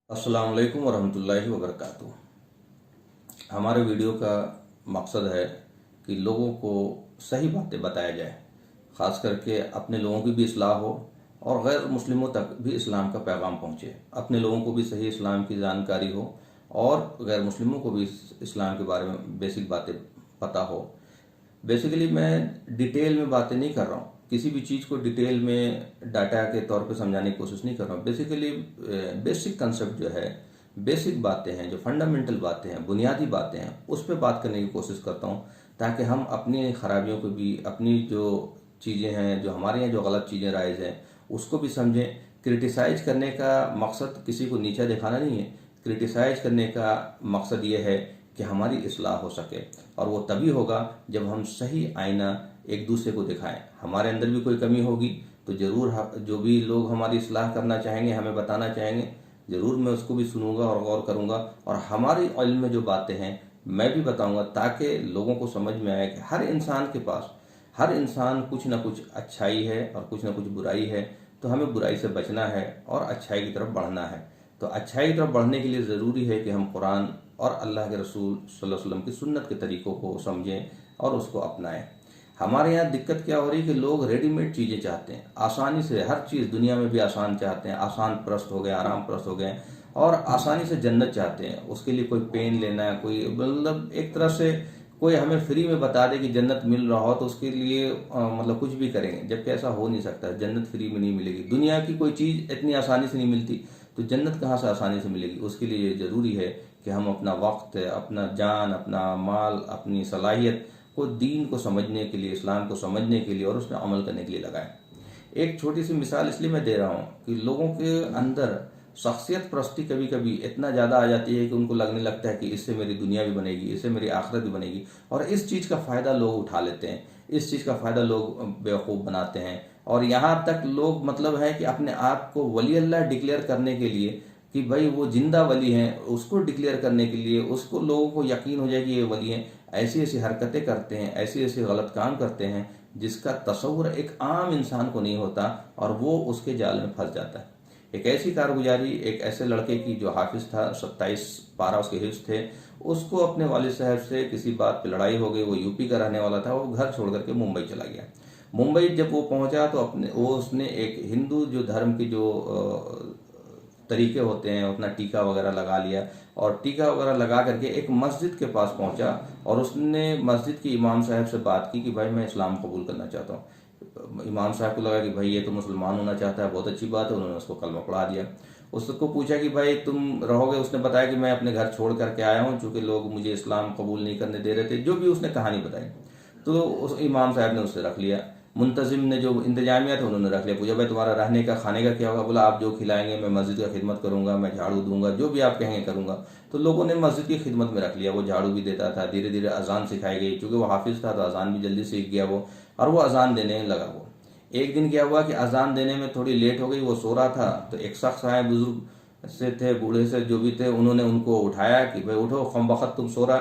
अस्सलाम वालेकुम वरहमतुल्लाहि वबरकातुहू। हमारे वीडियो का मकसद है कि लोगों को सही बातें बताया जाए, ख़ास करके अपने लोगों की भी इस्लाह हो और गैर मुस्लिमों तक भी इस्लाम का पैगाम पहुँचे। अपने लोगों को भी सही इस्लाम की जानकारी हो और गैर मुस्लिमों को भी इस्लाम के बारे में बेसिक बातें पता हो। बेसिकली मैं डिटेल में बातें नहीं कर रहा हूँ, किसी भी चीज़ को डिटेल में डाटा के तौर पे समझाने की कोशिश नहीं कर रहा हूँ। बेसिकली बेसिक कंसेप्ट जो है, बेसिक बातें हैं, जो फंडामेंटल बातें हैं, बुनियादी बातें हैं, उस पर बात करने की कोशिश करता हूँ ताकि हम अपनी खराबियों को भी, अपनी जो चीज़ें हैं, जो हमारे यहाँ जो गलत चीज़ें राइज हैं, उसको भी समझें। क्रिटिसाइज करने का मकसद किसी को नीचा दिखाना नहीं है। क्रिटिसाइज करने का मकसद ये है कि हमारी इस्लाह हो सके, और वो तभी होगा जब हम सही आईना एक दूसरे को दिखाएं। हमारे अंदर भी कोई कमी होगी तो ज़रूर जो भी लोग हमारी इस्लाह करना चाहेंगे, हमें बताना चाहेंगे, ज़रूर मैं उसको भी सुनूंगा और गौर करूंगा, और हमारी इल्म में जो बातें हैं मैं भी बताऊंगा ताकि लोगों को समझ में आए कि हर इंसान के पास, हर इंसान कुछ ना कुछ अच्छाई है और कुछ ना कुछ बुराई है। तो हमें बुराई से बचना है और अच्छाई की तरफ बढ़ना है। तो अच्छाई की तरफ बढ़ने के लिए ज़रूरी है कि हम कुरान और अल्लाह के रसूल सल्लल्लाहु अलैहि वसल्लम की सुन्नत के तरीक़ों को समझें और उसको अपनाएं। हमारे यहाँ दिक्कत क्या हो रही है कि लोग रेडीमेड चीज़ें चाहते हैं, आसानी से हर चीज़ दुनिया में भी आसान चाहते हैं, आसान प्रस्त हो गए, आराम प्रस्त हो गए, और आसानी से जन्नत चाहते हैं। उसके लिए कोई पेन लेना है, कोई मतलब एक तरह से कोई हमें फ्री में बता दे कि जन्नत मिल रहा हो तो उसके लिए मतलब कुछ भी करेंगे, जबकि ऐसा हो नहीं सकता। जन्नत फ्री में नहीं मिलेगी, दुनिया की कोई चीज़ इतनी आसानी से नहीं मिलती, तो जन्नत कहाँ से आसानी से मिलेगी। उसके लिए ये ज़रूरी है कि हम अपना वक्त, अपना जान, अपना माल, अपनी सलाहियत को दीन को समझने के लिए, इस्लाम को समझने के लिए और उसमें अमल करने के लिए लगाएं। एक छोटी सी मिसाल इसलिए मैं दे रहा हूँ कि लोगों के अंदर शख्सियत परस्ती कभी कभी इतना ज़्यादा आ जाती है कि उनको लगने लगता है कि इससे मेरी दुनिया भी बनेगी, इससे मेरी आखिरत भी बनेगी, और इस चीज़ का फ़ायदा लोग उठा लेते हैं, इस चीज़ का फ़ायदा लोग बेवकूफ़ बनाते हैं। और यहाँ तक लोग मतलब है कि अपने आप को वली अल्लाह डिक्लेयर करने के लिए कि भाई वो जिंदा वली हैं, उसको डिक्लेयर करने के लिए, उसको लोगों को यकीन हो जाए कि ये वली हैं, ऐसी ऐसी हरकतें करते हैं, ऐसे ऐसे गलत काम करते हैं जिसका तसव्वुर एक आम इंसान को नहीं होता, और वो उसके जाल में फंस जाता है। एक ऐसी कारगुजारी एक ऐसे लड़के की जो हाफिज था, 27 पारा उसके हिफ्ज थे, उसको अपने वालिद साहब से किसी बात पे लड़ाई हो गई। वो यूपी का रहने वाला था, वो घर छोड़ करके मुंबई चला गया। मुंबई जब वो पहुंचा तो उसने एक हिंदू जो धर्म की जो तरीके होते हैं, अपना टीका वगैरह लगा लिया, और टीका वगैरह लगा करके एक मस्जिद के पास पहुंचा, और उसने मस्जिद के इमाम साहब से बात की कि भाई मैं इस्लाम कबूल करना चाहता हूँ। इमाम साहब को लगा कि भाई ये तो मुसलमान होना चाहता है, बहुत अच्छी बात है। उन्होंने उसको कलमा पढ़ा दिया। उसको पूछा कि भाई तुम रहोगे? उसने बताया कि मैं अपने घर छोड़ करके आया हूँ, चूँकि लोग मुझे इस्लाम कबूल नहीं करने दे रहे थे, जो भी उसने कहानी बताई। तो उस इमाम साहब ने उससे रख लिया, मुंतजिम ने, जो इंतजामिया थे, उन्होंने रख लिया। पूछा भाई तुम्हारा रहने का, खाने का क्या होगा? बोला आप जो खिलाएंगे, मैं मस्जिद का खिदमत करूंगा, मैं झाड़ू दूंगा, जो भी आप कहेंगे करूंगा। तो लोगों ने मस्जिद की खिदमत में रख लिया। वो झाड़ू भी देता था, धीरे धीरे अजान सिखाई गई, चूँकि वो हाफिज था तो अजान भी जल्दी सीख गया वो, और वो अजान देने लगा। वो एक दिन क्या हुआ कि अजान देने में थोड़ी लेट हो गई, वो सो रहा था, तो एक शख्स आए, बुजुर्ग से थे, बूढ़े से जो भी थे, उन्होंने उनको उठाया कि भाई उठो, कम वक्त तुम सो रहा,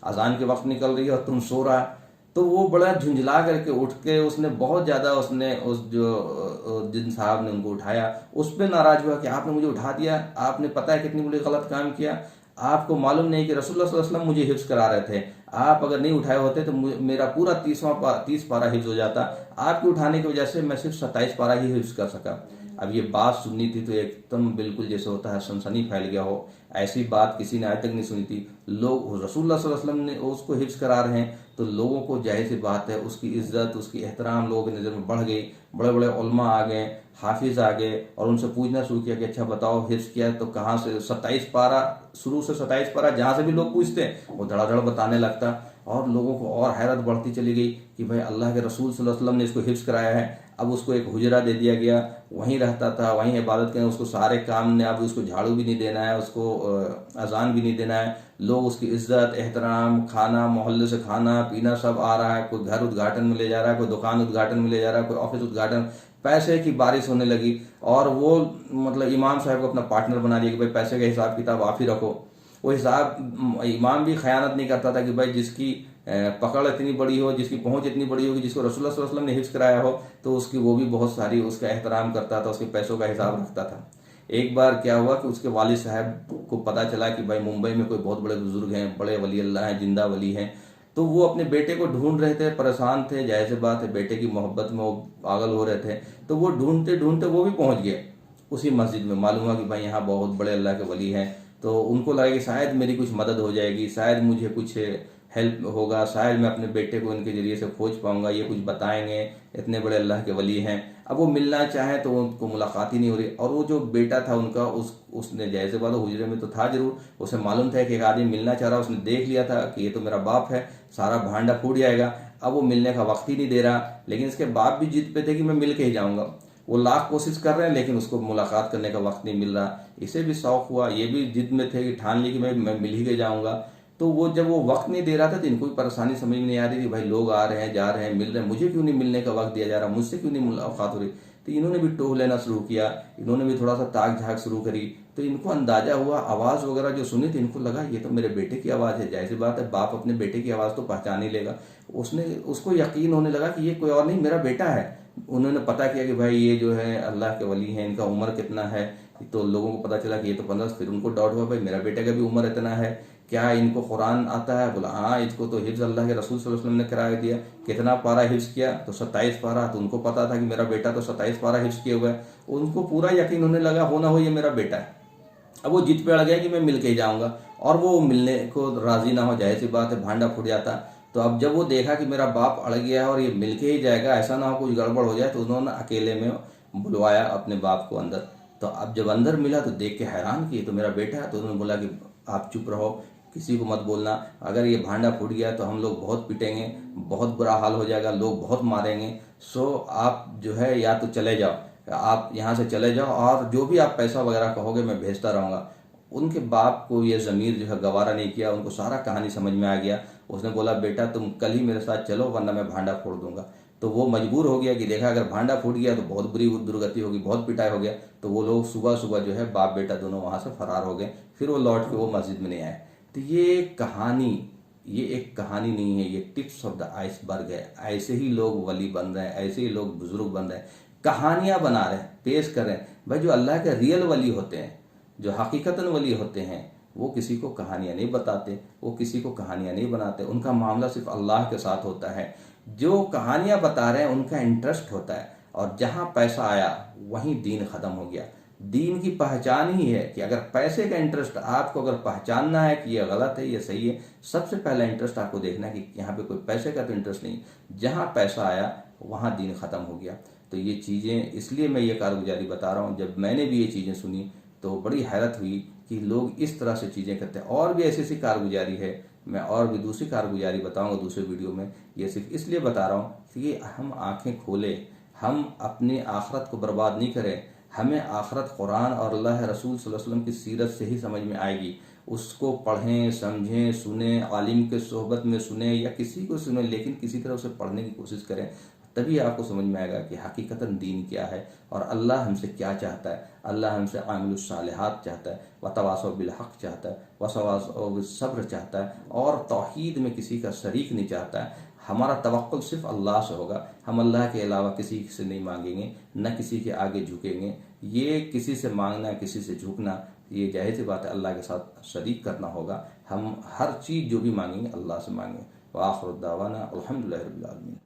अजान के वक्त निकल रही है और तुम सो रहा। तो वो बड़ा झुंझला करके उठ के, उसने बहुत ज़्यादा, उसने उस जो जिन साहब ने उनको उठाया उस पर नाराज हुआ कि आपने मुझे उठा दिया, आपने पता है कितनी बड़ी गलत काम किया, आपको मालूम नहीं कि रसूलुल्लाह सल्लल्लाहु अलैहि वसल्लम मुझे हिफ्ज करा रहे थे, आप अगर नहीं उठाए होते तो मेरा पूरा 30 पारा हिफ्ज हो जाता, आपके उठाने की वजह से मैं सिर्फ 27 पारा ही हिफ्ज कर सका। अब ये बात सुननी थी तो एकदम बिल्कुल जैसे होता है सनसनी फैल गया हो, ऐसी बात किसी ने आज तक नहीं सुनी थी। लोग रसूलुल्लाह सल्लल्लाहु अलैहि वसल्लम ने उसको हिफ्ज करा रहे हैं, तो लोगों को जाहिर सी बात है उसकी इज्जत, उसकी एहतराम लोगों की नज़र में बढ़ गई। बड़े बड़े उलमा आ गए, हाफिज आ गए, और उनसे पूछना शुरू किया कि अच्छा बताओ हिफ्ज किया है तो कहाँ से? 27 पारा, शुरू से 27 पारा, जहाँ से भी लोग पूछते हैं वो धड़ाधड़ बताने लगता, और लोगों को और हैरत बढ़ती चली गई कि भाई अल्लाह के रसूल सल्लल्लाहु अलैहि वसल्लम ने इसको हिफ्ज कराया है। अब उसको एक हुजरा दे दिया गया, वहीं रहता था, वहीं इबादत करें, उसको सारे काम ने, अब उसको झाड़ू भी नहीं देना है, उसको अजान भी नहीं देना है। लोग उसकी इज्जत, एहतराम, खाना, मोहल्ले से खाना पीना सब आ रहा है, कोई घर उद्घाटन में ले जा रहा है, कोई दुकान उद्घाटन में ले जा रहा है, कोई ऑफिस उद्घाटन, पैसे की बारिश होने लगी। और वो मतलब इमाम साहब को अपना पार्टनर बना लिया कि भाई पैसे का हिसाब किताब आप ही रखो। वो हिसाब, इमाम भी खयानत नहीं करता था कि भाई जिसकी पकड़ इतनी बड़ी हो, जिसकी पहुंच इतनी बड़ी होगी, जिसको रसूलुल्लाह सल्लल्लाहु अलैहि वसल्लम ने हिफ्ज कराया हो, तो उसकी वो भी बहुत सारी उसका एहतराम करता था, उसके पैसों का हिसाब रखता था। एक बार क्या हुआ कि उसके वालिद साहब को पता चला कि भाई मुंबई में कोई बहुत बड़े बुजुर्ग हैं, बड़े वली अल्लाह हैं, जिंदा वली हैं। तो वो अपने बेटे को ढूंढ रहे थे, परेशान थे, जाहिर सी बात है बेटे की मोहब्बत में वो पागल हो रहे थे। तो वो ढूंढते ढूंढते वो भी पहुंच गए उसी मस्जिद में। मालूम हुआ कि भाई यहाँ बहुत बड़े अल्लाह के वली हैं। तो उनको लगा कि शायद मेरी कुछ मदद हो जाएगी, शायद मुझे कुछ हेल्प होगा, शायद मैं अपने बेटे को इनके जरिए से खोज पाऊंगा, ये कुछ बताएंगे, इतने बड़े अल्लाह के वली हैं। अब वो मिलना चाहे तो उनको मुलाकात ही नहीं हो रही। और वो जो बेटा था उनका, उसने जैसे बात हुजरे में तो था जरूर, उसे मालूम था कि एक आदमी मिलना चाह रहा, उसने देख लिया था कि ये तो मेरा बाप है, सारा भांडा फूट जाएगा। अब वो मिलने का वक्त ही नहीं दे रहा, लेकिन इसके बाप भी जिद पे थे कि मैं मिल के ही जाऊंगा। वो लाख कोशिश कर रहे हैं लेकिन उसको मुलाकात करने का वक्त नहीं मिल रहा। इसे भी शौक हुआ, ये भी जिद में थे कि ठान ली कि मैं मिल ही के जाऊंगा। तो वो जब वो वक्त नहीं दे रहा था तो इनको भी परेशानी समझ में नहीं आ रही थी, भाई लोग आ रहे हैं, जा रहे हैं, मिल रहे हैं, मुझे क्यों नहीं मिलने का वक्त दिया जा रहा, मुझसे क्यों नहीं मुलाकात हो रही। तो इन्होंने भी टोह लेना शुरू किया, इन्होंने भी थोड़ा सा ताक झाक शुरू करी। तो इनको अंदाजा हुआ, आवाज़ वगैरह जो सुनी तो इनको लगा ये तो मेरे बेटे की आवाज़ है। जाहिर सी बात है, बाप अपने बेटे की आवाज़ तो पहचान ही लेगा। उसको यकीन होने लगा कि ये कोई और नहीं, मेरा बेटा है। उन्होंने पता किया कि भाई ये जो है अल्लाह के वली हैं, इनका उम्र कितना है। तो लोगों को पता चला कि ये तो 15। फिर उनको डाउट हुआ, भाई मेरा बेटे का भी उम्र इतना है, क्या इनको कुरान आता है। बोला हाँ, इसको तो हिफ्ज अल्लाह के रसूल सल्लल्लाहु अलैहि वसल्लम ने करा दिया। कितना पारा हिफ्ज किया, तो 27 पारा। तो उनको पता था कि मेरा बेटा तो 27 पारा हिफ्ज किए हुआ है। उनको पूरा यकीन होने लगा, हो ना हो ये मेरा बेटा है। अब वो जिद पे अड़ गया कि मैं मिल के ही जाऊंगा, और वो मिलने को राजी ना हो, जाहिर सी बात है भांडा फूट जाता। तो अब जब वो देखा कि मेरा बाप अड़ गया है और ये मिल के ही जाएगा, ऐसा ना हो कुछ गड़बड़ हो जाए, तो उन्होंने अकेले में बुलवाया अपने बाप को अंदर। तो अब जब अंदर मिला तो देख के हैरान कि ये तो मेरा बेटा है। तो उन्होंने बोला कि आप चुप रहो, किसी को मत बोलना, अगर ये भांडा फूट गया तो हम लोग बहुत पिटेंगे, बहुत बुरा हाल हो जाएगा, लोग बहुत मारेंगे। सो आप जो है या तो चले जाओ, आप यहाँ से चले जाओ, और जो भी आप पैसा वगैरह कहोगे मैं भेजता रहूँगा। उनके बाप को ये ज़मीर जो है गवारा नहीं किया, उनको सारा कहानी समझ में आ गया। उसने बोला बेटा तुम कल ही मेरे साथ चलो, वरना मैं भांडा फोड़ दूंगा। तो वो मजबूर हो गया कि देखा अगर भांडा फूट गया तो बहुत बुरी दुर्गति होगी, बहुत पिटाई हो गया। तो वो लोग सुबह सुबह जो है बाप बेटा दोनों वहाँ से फरार हो गए। फिर वो लौट के वो मस्जिद में नहीं आए। तो ये कहानी, ये एक कहानी नहीं है, ये टिप्स ऑफ द आइसबर्ग है। ऐसे ही लोग वली बन रहे हैं, ऐसे ही लोग बुजुर्ग बन रहे हैं, कहानियां बना रहे हैं, पेश कर रहे हैं। भाई जो अल्लाह के रियल वली होते हैं, जो हकीकतन वली होते हैं, वो किसी को कहानियां नहीं बताते, वो किसी को कहानियां नहीं बनाते। उनका मामला सिर्फ अल्लाह के साथ होता है। जो कहानियां बता रहे हैं उनका इंटरेस्ट होता है, और जहां पैसा आया वहीं दीन खत्म हो गया। दीन की पहचान ही है कि अगर पैसे का इंटरेस्ट, आपको अगर पहचानना है कि ये गलत है ये सही है, सबसे पहला इंटरेस्ट आपको देखना है कि यहाँ पे कोई पैसे का तो इंटरेस्ट नहीं। जहाँ पैसा आया वहाँ दीन खत्म हो गया। तो ये चीज़ें, इसलिए मैं ये कारगुजारी बता रहा हूँ। जब मैंने भी ये चीज़ें सुनी तो बड़ी हैरत हुई कि लोग इस तरह से चीज़ें करते हैं। और भी ऐसी ऐसी कारगुजारी है, मैं और भी दूसरी कारगुजारी बताऊंगा दूसरे वीडियो में। ये सिर्फ इसलिए बता रहा हूँ कि हम आंखें खोलें, हम अपनी आखरत को बर्बाद नहीं करें। हमें आखरत कुरान और अल्लाह रसूल सल्लल्लाहु अलैहि वसल्लम की सीरत से ही समझ में आएगी। उसको पढ़ें, समझें, सुने, आलिम के सोहबत में सुने या किसी को सुने, लेकिन किसी तरह उसे पढ़ने की कोशिश करें। तभी आपको समझ में आएगा कि हकीकतन दीन क्या है और अल्लाह हमसे क्या चाहता है। अल्लाह हमसे आमिलुस सालिहात चाहता है, वतवासौ बिल हक़ चाहता है, वतवासौ बिस सब्र चाहता है, और तौहीद में किसी का शरीक नहीं चाहता है। हमारा तवक्कुल सिर्फ अल्लाह से होगा। हम अल्लाह के अलावा किसी से नहीं मांगेंगे, न किसी के आगे झुकेंगे। ये किसी से मांगना, किसी से झुकना, ये जाहिर सी बात है अल्लाह के साथ शरीक करना होगा। हम हर चीज़ जो भी मांगेंगे अल्लाह से मांगें। व आखिर दावाना अल्हम्दुलिल्लाहि रब्बिल आलमीन।